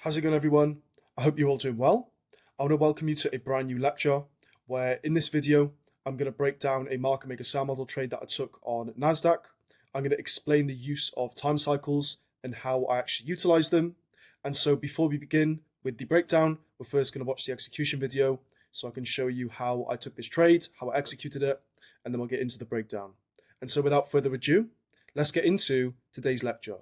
How's it going, everyone? I hope you're all doing well. I want to welcome you to a brand new lecture where in this video, I'm going to break down a market maker sell model trade that I took on NASDAQ. I'm going to explain the use of time cycles and how I actually utilize them. And so before we begin with the breakdown, we're first going to watch the execution video so I can show you how I took this trade, how I executed it, and then we'll get into the breakdown. And so without further ado, let's get into today's lecture.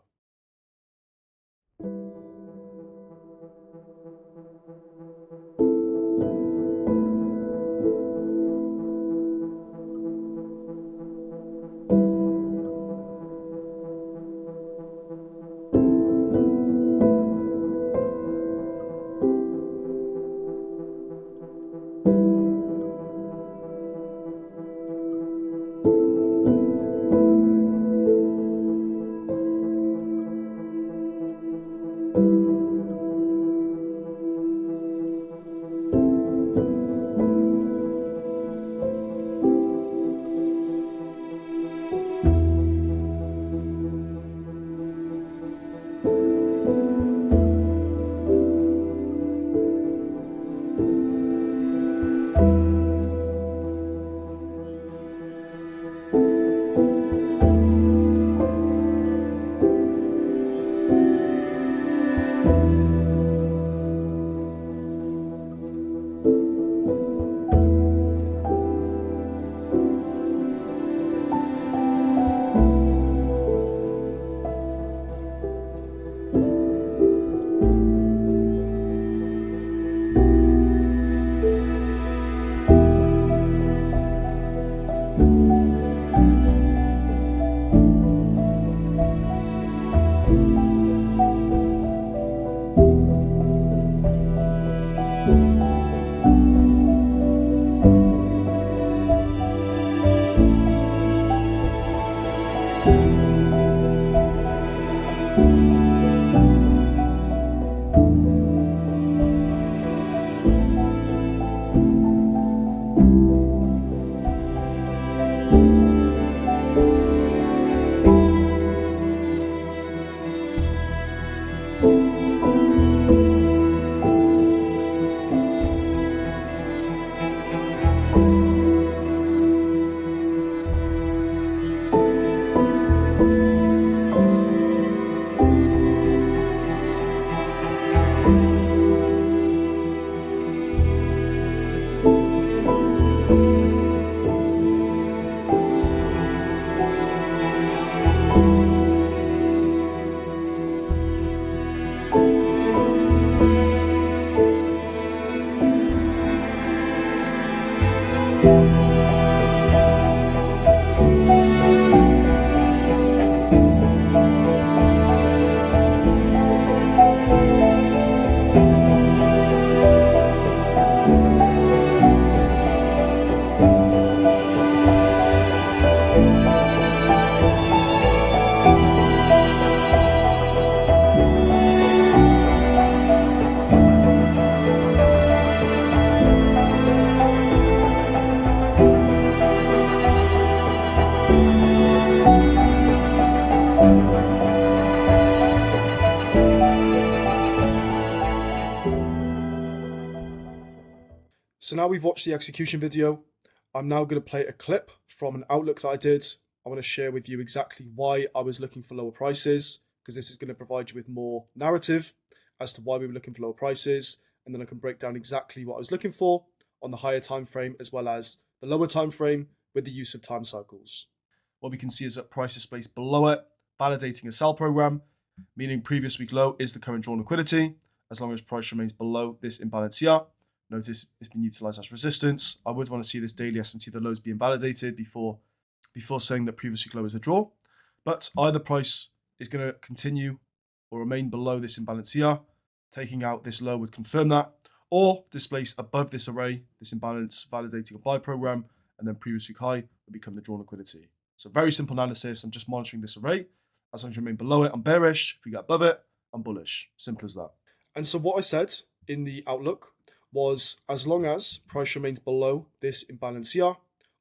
So now we've watched the execution video, I'm now going to play a clip from an outlook that I did. I want to share with you exactly why I was looking for lower prices, because this is going to provide you with more narrative as to why we were looking for lower prices, and then I can break down exactly what I was looking for on the higher time frame as well as the lower time frame with the use of time cycles. What we can see is that price is placed below it, validating a sell program, meaning previous week low is the current drawn liquidity. As long as price remains below this imbalance here, notice it's been utilized as resistance. I would want to see this daily SMT, the lows being validated before saying that previous week low is a draw. But either price is going to continue or remain below this imbalance here. Taking out this low would confirm that, or displace above this array, this imbalance, validating a buy program, and then previous week high would become the drawn liquidity. So very simple analysis. I'm just monitoring this array. As long as you remain below it, I'm bearish. If we get above it, I'm bullish. Simple as that. And so what I said in the outlook was, as long as price remains below this imbalance here,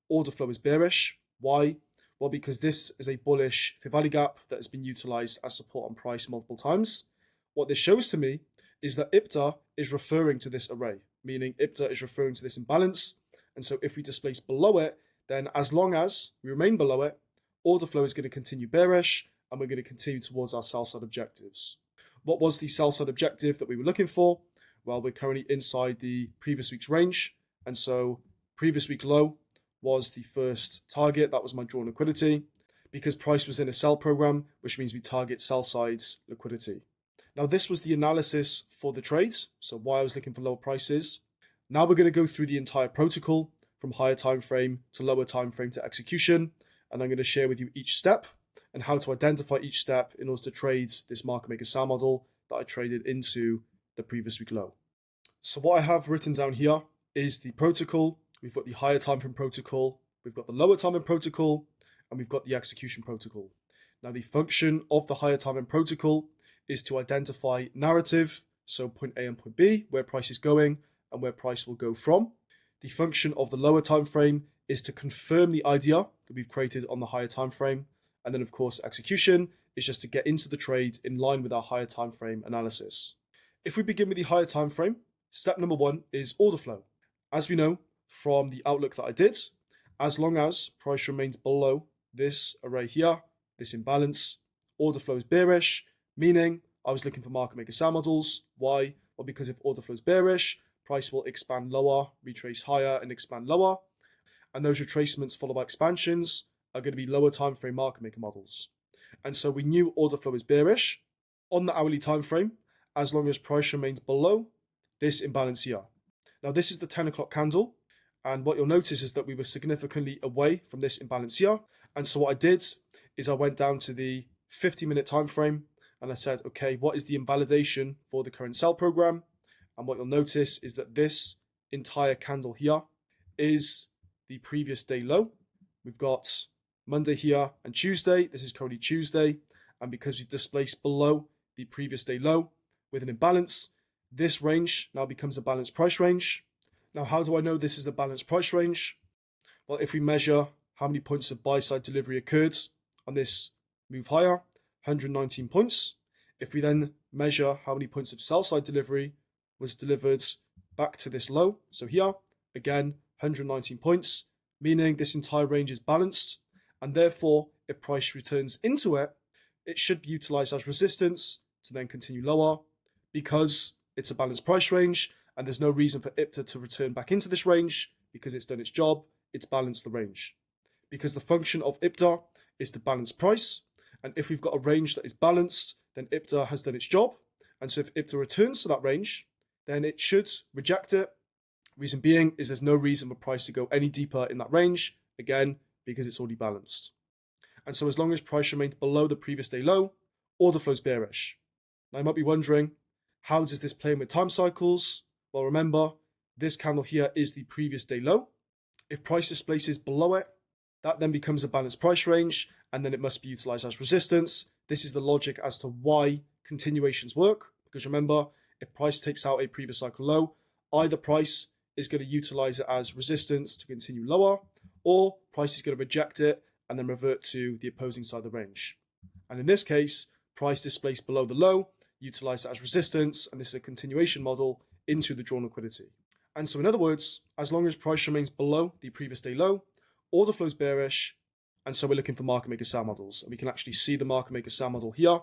order flow is bearish. Why? Well, because this is a bullish fair value gap that has been utilized as support on price multiple times. What this shows to me is that IPTA is referring to this array, meaning IPTA is referring to this imbalance. And so if we displace below it, then as long as we remain below it, order flow is going to continue bearish and we're going to continue towards our sell side objectives. What was the sell side objective that we were looking for? Well, we're currently inside the previous week's range. And so previous week low was the first target. That was my drawn liquidity because price was in a sell program, which means we target sell side's liquidity. Now, this was the analysis for the trades. So why I was looking for lower prices. Now we're going to go through the entire protocol from higher time frame to lower time frame to execution. And I'm going to share with you each step and how to identify each step in order to trade this market maker sell model that I traded into the previous week low. So what I have written down here is the protocol. We've got the higher time frame protocol, we've got the lower time frame protocol, and we've got the execution protocol. Now the function of the higher time frame protocol is to identify narrative, so point A and point B, where price is going and where price will go from. The function of the lower time frame is to confirm the idea that we've created on the higher time frame. And then of course, execution is just to get into the trade in line with our higher time frame analysis. If we begin with the higher time frame, step number 1 is order flow. As we know from the outlook that I did, as long as price remains below this array here, this imbalance, order flow is bearish, meaning I was looking for market maker sell models. Why? Well, because if order flow is bearish, price will expand lower, retrace higher, and expand lower. And those retracements followed by expansions are going to be lower time frame market maker models. And so we knew order flow is bearish on the hourly time frame as long as price remains below this imbalance here. Now this is the 10 o'clock candle, and what you'll notice is that we were significantly away from this imbalance here. And so what I did is I went down to the 50-minute time frame and I said, okay, what is the invalidation for the current sell program? And what you'll notice is that this entire candle here is the previous day low. We've got Monday here and Tuesday. This is currently Tuesday. And because we've displaced below the previous day low with an imbalance, this range now becomes a balanced price range. Now, how do I know this is a balanced price range? Well, if we measure how many points of buy side delivery occurred on this move higher, 119 points. If we then measure how many points of sell side delivery was delivered back to this low, so here, again, 119 points, meaning this entire range is balanced. And therefore, if price returns into it, it should be utilized as resistance to then continue lower because it's a balanced price range and there's no reason for IPTA to return back into this range because it's done its job, it's balanced the range. Because the function of IPTA is to balance price, and if we've got a range that is balanced, then IPTA has done its job. And so if IPTA returns to that range, then it should reject it. Reason being is there's no reason for price to go any deeper in that range, again, because it's already balanced. And so as long as price remains below the previous day low, order flow is bearish. Now you might be wondering, how does this play in with time cycles? Well, remember, this candle here is the previous day low. If price displaces below it, that then becomes a balanced price range, and then it must be utilized as resistance. This is the logic as to why continuations work, because remember, if price takes out a previous cycle low, either price is going to utilize it as resistance to continue lower, or price is going to reject it and then revert to the opposing side of the range. And in this case, price displaced below the low, utilize it as resistance, and this is a continuation model into the drawn liquidity. And so in other words, as long as price remains below the previous day low, order flow is bearish, and so we're looking for market maker sell models. And we can actually see the market maker sell model here.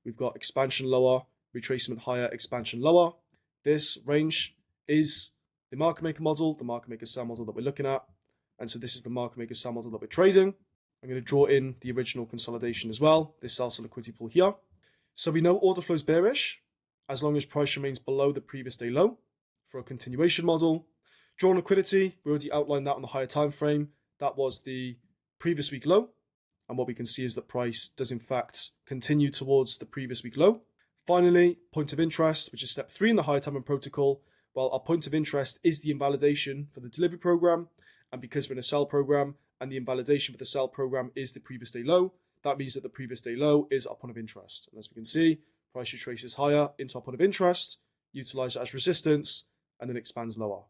We've got expansion lower, retracement higher, expansion lower. This range is the market maker model, the market maker sell model that we're looking at. And so this is the market maker sell model that we're trading. I'm going to draw in the original consolidation as well, this sell side liquidity pool here. So we know order flow is bearish as long as price remains below the previous day low for a continuation model. Drawn liquidity, we already outlined that on the higher time frame. That was the previous week low. And what we can see is that price does in fact continue towards the previous week low. Finally, point of interest, which is step 3 in the higher time frame protocol. Well, our point of interest is the invalidation for the delivery program. And because we're in a sell program and the invalidation for the sell program is the previous day low, that means that the previous day low is our point of interest. And as we can see, price retraces higher into our point of interest, utilize it as resistance, and then expands lower.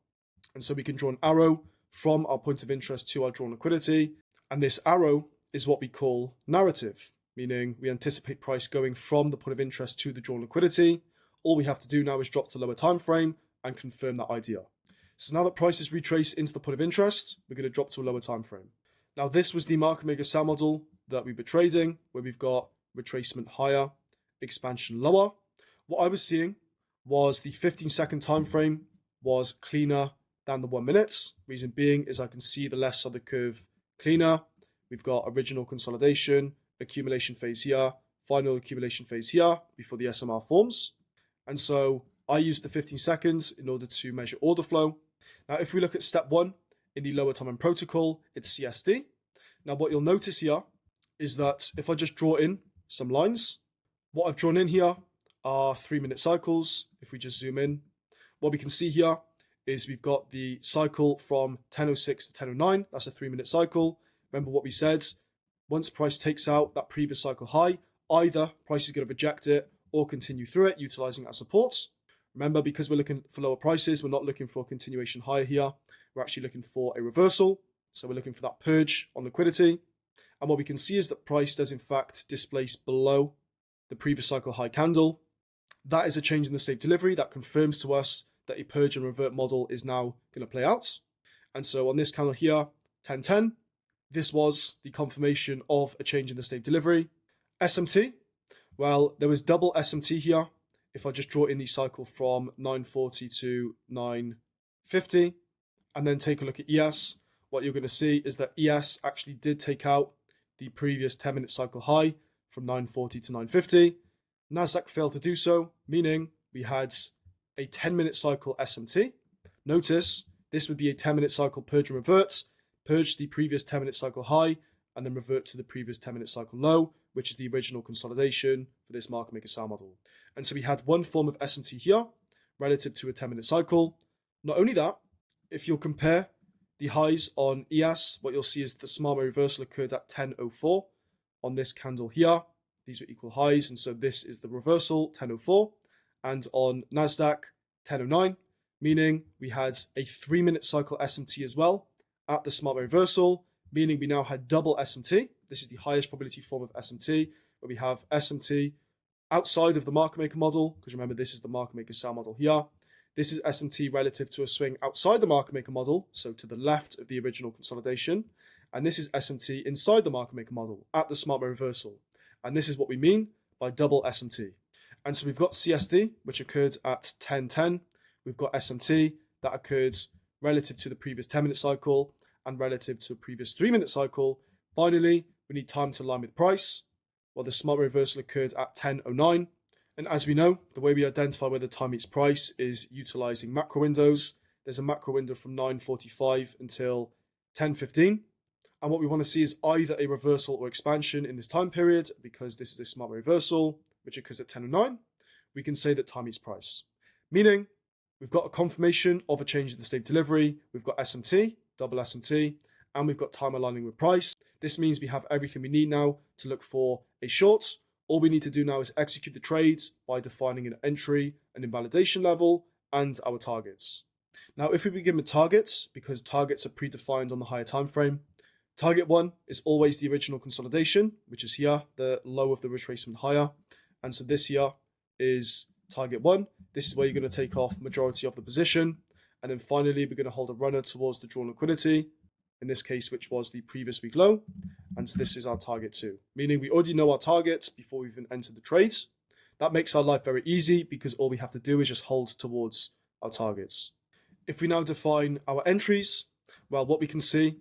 And so we can draw an arrow from our point of interest to our drawn liquidity. And this arrow is what we call narrative, meaning we anticipate price going from the point of interest to the drawn liquidity. all we have to do now is drop to the lower time frame and confirm that idea. So now that price is retraced into the point of interest, we're going to drop to a lower time frame. Now this was the market maker sell model that we were trading, where we've got retracement higher, expansion lower. What I was seeing was the 15-second time frame was cleaner than the 1 minute. Reason being is I can see the left side of the curve cleaner. We've got original consolidation, accumulation phase here, final accumulation phase here before the SMR forms. And so I used the 15 seconds in order to measure order flow. Now, if we look at step 1 in the lower time and protocol, it's CSD. Now, what you'll notice here is that if I just draw in some lines, what I've drawn in here are 3-minute cycles. If we just zoom in, what we can see here is we've got the cycle from 10:06 to 10:09. That's a 3-minute cycle. Remember what we said, once price takes out that previous cycle high, either price is going to reject it or continue through it, utilizing that support. Remember, because we're looking for lower prices, we're not looking for a continuation higher here. We're actually looking for a reversal. So we're looking for that purge on liquidity. And what we can see is that price does in fact displace below the previous cycle high candle. That is a change in the state delivery that confirms to us that a purge and revert model is now going to play out. And so on this candle here, 10:10, this was the confirmation of a change in the state delivery. SMT, well, there was double SMT here. If I just draw in the cycle from 940 to 950 and then take a look at ES, what you're going to see is that ES actually did take out the previous 10-minute cycle high from 940 to 950. Nasdaq failed to do so, meaning we had a 10-minute cycle SMT. Notice this would be a 10-minute cycle purge and revert, purge the previous 10-minute cycle high, and then revert to the previous 10-minute cycle low, which is the original consolidation for this market maker sell model. And so we had one form of SMT here relative to a 10-minute cycle. Not only that, if you'll compare the highs on ES, what you'll see is the smart reversal occurred at 10:04 on this candle here. These were equal highs, and so this is the reversal, 10:04. And on Nasdaq, 10:09, meaning we had a 3-minute cycle SMT as well at the smart reversal, meaning we now had double SMT. This is the highest probability form of SMT, where we have SMT outside of the market maker model, because remember, this is the market maker sell model here. This is SMT relative to a swing outside the market maker model, so to the left of the original consolidation. And this is SMT inside the market maker model at the smart reversal. And this is what we mean by double SMT. And so we've got CSD, which occurred at 10:10. We've got SMT that occurred relative to the previous 10-minute cycle and relative to a previous 3-minute cycle. Finally, we need time to align with price. Well, the smart reversal occurred at 10:09. And as we know, the way we identify whether time meets price is utilizing macro windows. There's a macro window from 9:45 until 10:15. And what we want to see is either a reversal or expansion in this time period. Because this is a smart reversal, which occurs at 10:09, we can say that time meets price. Meaning, we've got a confirmation of a change in the state delivery. We've got SMT, double SMT, and we've got time aligning with price. This means we have everything we need now to look for a short. All we need to do now is execute the trades by defining an entry, an invalidation level, and our targets. Now, if we begin with targets, because targets are predefined on the higher time frame, target 1 is always the original consolidation, which is here, the low of the retracement higher. And so this here is target 1. This is where you're going to take off majority of the position. And then finally, we're going to hold a runner towards the drawn liquidity, in this case, which was the previous week low. And so this is our target 2, meaning we already know our targets before we even enter the trades. That makes our life very easy because all we have to do is just hold towards our targets. If we now define our entries, well, what we can see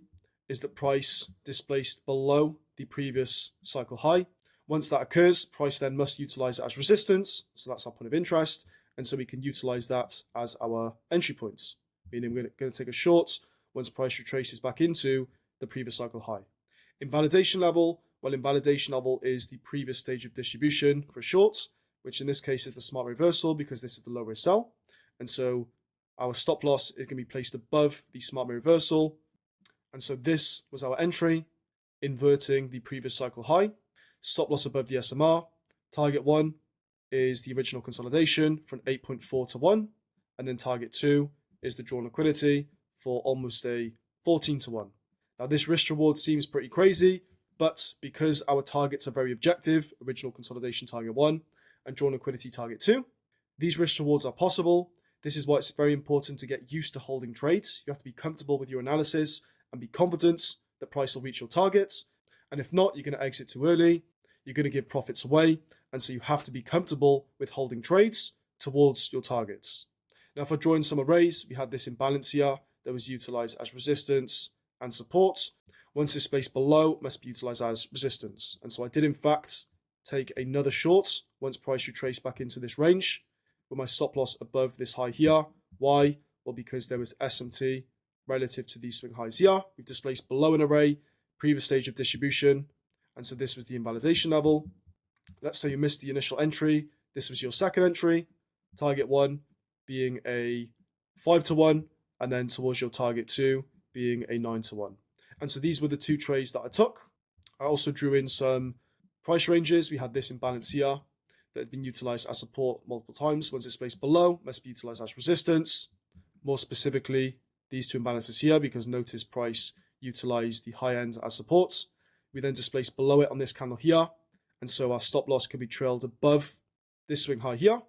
is that price displaced below the previous cycle high. Once that occurs, price then must utilize it as resistance. So that's our point of interest. And so we can utilize that as our entry points, meaning we're going to take a short once price retraces back into the previous cycle high. Invalidation level, well, invalidation level is the previous stage of distribution for shorts, which in this case is the smart reversal because this is the low risk sell. And so our stop loss is going to be placed above the smart reversal. And so this was our entry, inverting the previous cycle high. Stop loss above the SMR. Target 1 is the original consolidation from 8.4 to 1. And then target 2 is the drawn liquidity for almost a 14 to 1. Now this risk reward seems pretty crazy, but because our targets are very objective, original consolidation target 1 and drawn liquidity target 2, These risk rewards are possible. This is why it's very important to get used to holding trades. You have to be comfortable with your analysis and be confident that price will reach your targets. And if not, you're going to exit too early. You're going to give profits away. And so you have to be comfortable with holding trades towards your targets. Now, if I draw in some arrays, we had this imbalance here that was utilized as resistance and support. Once it's placed below, it must be utilized as resistance. And so I did, in fact, take another short once price retraced back into this range with my stop loss above this high here. Why? Well, because there was SMT relative to these swing highs here. We've displaced below an array, previous stage of distribution. And so this was the invalidation level. Let's say you missed the initial entry. This was your second entry. Target 1 being a 5-to-1, and then towards your target 2 being a 9-to-1. And so these were the two trades that I took. I also drew in some price ranges. We had this imbalance here that had been utilized as support multiple times. Once it's placed below, must be utilized as resistance. More specifically, these two imbalances here, because notice price utilized the high end as support. We then displaced below it on this candle here. And so our stop loss can be trailed above this swing high here.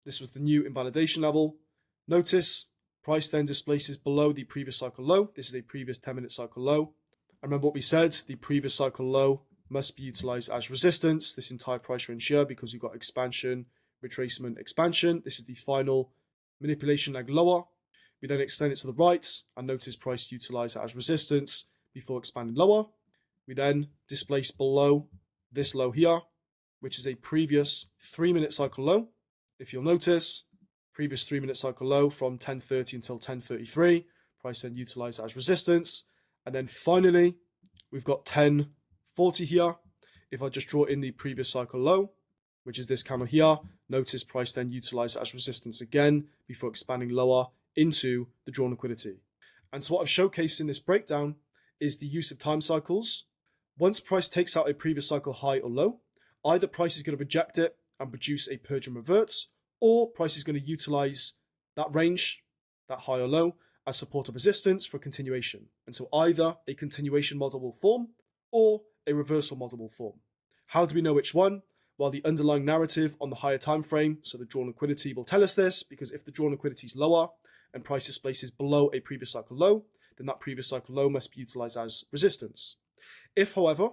This was the new invalidation level. Notice price then displaces below the previous cycle low. This is a previous 10-minute cycle low. And remember what we said, the previous cycle low must be utilized as resistance, this entire price range here, because you've got expansion, retracement, expansion. This is the final manipulation leg lower. We then extend it to the right and notice price utilized as resistance before expanding lower. We then displace below this low here, which is a previous 3-minute cycle low. If you'll notice, previous 3-minute cycle low from 10:30 until 10:33, price then utilized as resistance. And then finally, we've got 10:40 here. If I just draw in the previous cycle low, which is this candle here, notice price then utilized as resistance again before expanding lower into the drawn liquidity. And so what I've showcased in this breakdown is the use of time cycles. Once price takes out a previous cycle high or low, either price is going to reject it and produce a purge and reverts, or price is going to utilize that range, that high or low, as support or resistance for continuation. And so either a continuation model will form or a reversal model will form. How do we know which one? Well, the underlying narrative on the higher time frame, so the drawn liquidity, will tell us this, because if the drawn liquidity is lower and price displaces below a previous cycle low, then that previous cycle low must be utilized as resistance. If, however,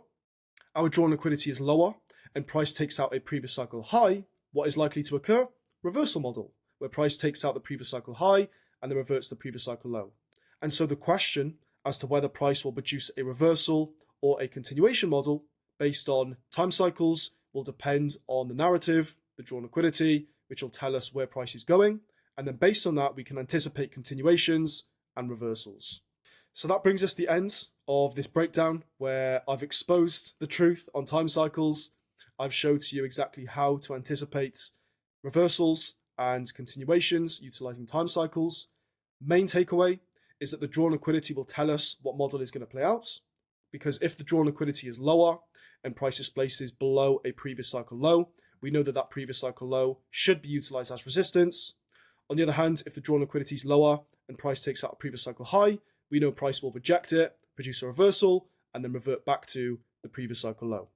our drawn liquidity is lower and price takes out a previous cycle high, what is likely to occur? Reversal model, where price takes out the previous cycle high and then reverts the previous cycle low. And so the question as to whether price will produce a reversal or a continuation model based on time cycles will depend on the narrative, the drawn liquidity, which will tell us where price is going. And then based on that, we can anticipate continuations and reversals. So that brings us to the end of this breakdown where I've exposed the truth on time cycles. I've showed to you exactly how to anticipate reversals and continuations utilizing time cycles. Main takeaway is that the drawn liquidity will tell us what model is going to play out, because if the drawn liquidity is lower and price displaces below a previous cycle low, we know that that previous cycle low should be utilized as resistance. On the other hand, if the drawn liquidity is lower and price takes out a previous cycle high, we know price will reject it, produce a reversal, and then revert back to the previous cycle low.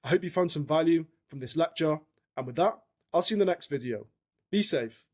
I hope you found some value from this lecture, and with that, I'll see you in the next video. Be safe.